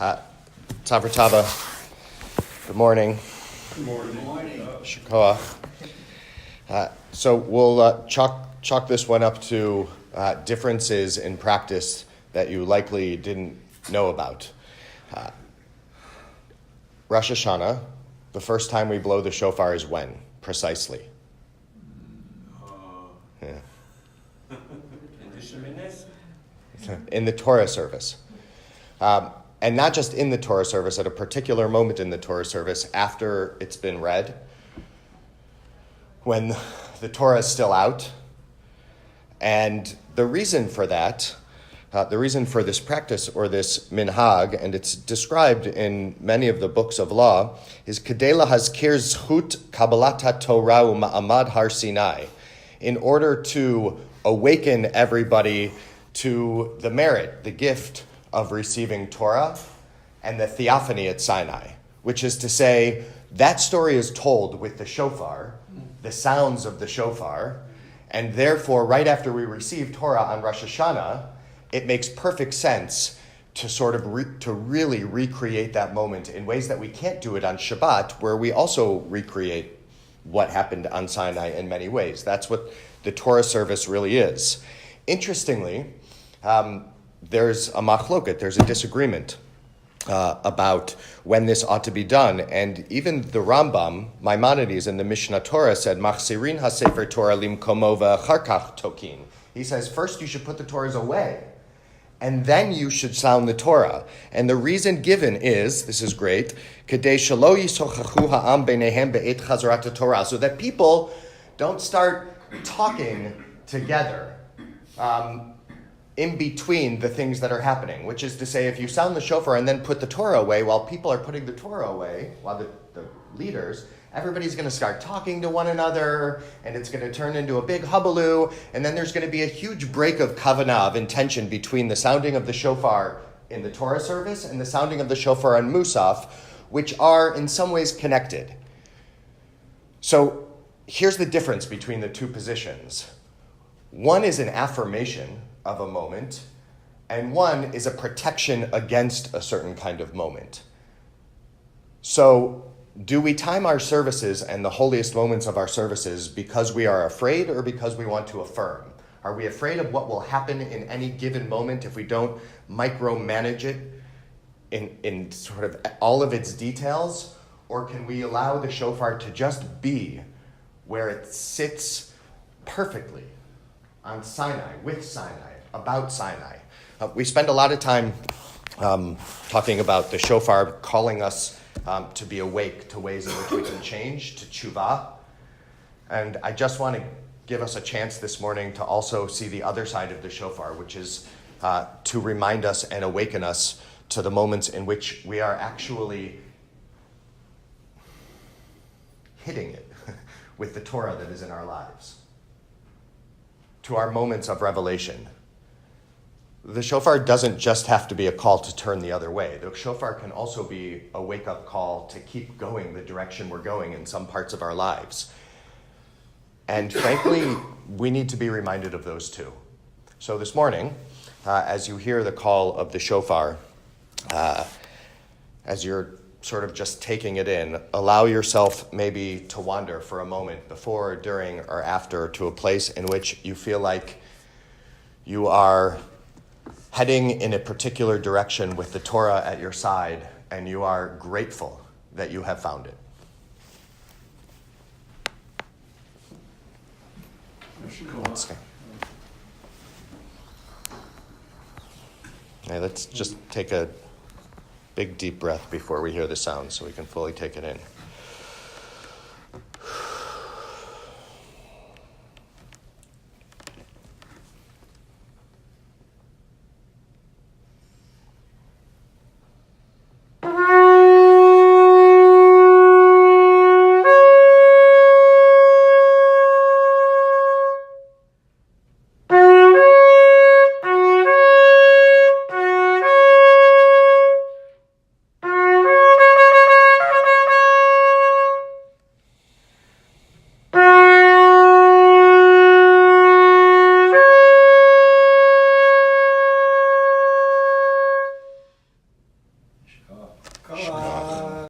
Tavra Tava, good morning. Good morning. Shakoa. So we'll chalk this one up to differences in practice that you likely didn't know about. Rosh Hashanah, the first time we blow the shofar is when, precisely? In the Torah service. And not just in the Torah service, at a particular moment in the Torah service, after it's been read, when the Torah is still out. And the reason for that, the reason for this practice or this minhag, and it's described in many of the books of law, is Kedei lahazkir zchut kabbalat haTorah u'ma'amad har Sinai, in order to awaken everybody to the merit, the gift of receiving Torah and the theophany at Sinai, which is to say, that story is told with the shofar, the sounds of the shofar, and therefore, right after we receive Torah on Rosh Hashanah, it makes perfect sense to sort of to really recreate that moment in ways that we can't do it on Shabbat, where we also recreate what happened on Sinai in many ways. That's what the Torah service really is. Interestingly, there's a machloket, there's a disagreement about when this ought to be done. And even the Rambam, Maimonides in the Mishnah Torah said, Machsirin ha-sefer Torah limkomo v'acharkach tokin. He says, first you should put the Torahs away, and then you should sound the Torah. And the reason given is, this is great, Kedei shelo yisochachu ha'am beinehem be'et chazarat Torah, so that people don't start talking together in between the things that are happening, which is to say, if you sound the shofar and then put the Torah away, while people are putting the Torah away, while the leaders, everybody's going to start talking to one another, and it's going to turn into a big hubbub, and then there's going to be a huge break of kavanah, of intention, between the sounding of the shofar in the Torah service and the sounding of the shofar on Musaf, which are in some ways connected. So here's the difference between the two positions. One is an affirmation of a moment, and one is a protection against a certain kind of moment. So, do we time our services and the holiest moments of our services because we are afraid or because we want to affirm? Are we afraid of what will happen in any given moment if we don't micromanage it in sort of all of its details? Or can we allow the shofar to just be where it sits perfectly on Sinai, with Sinai, about Sinai? We spend a lot of time talking about the shofar calling us to be awake to ways in which we can change, to tshuva. And I just want to give us a chance this morning to also see the other side of the shofar, which is to remind us and awaken us to the moments in which we are actually hitting it with the Torah that is in our lives, to our moments of revelation. The shofar doesn't just have to be a call to turn the other way. The shofar can also be a wake-up call to keep going the direction we're going in some parts of our lives. And frankly, we need to be reminded of those too. So this morning, as you hear the call of the shofar, as you're sort of just taking it in, allow yourself maybe to wander for a moment before, during, or after to a place in which you feel like you are heading in a particular direction with the Torah at your side, and you are grateful that you have found it. Okay, let's just take a big deep breath before we hear the sound so we can fully take it in. Shofar.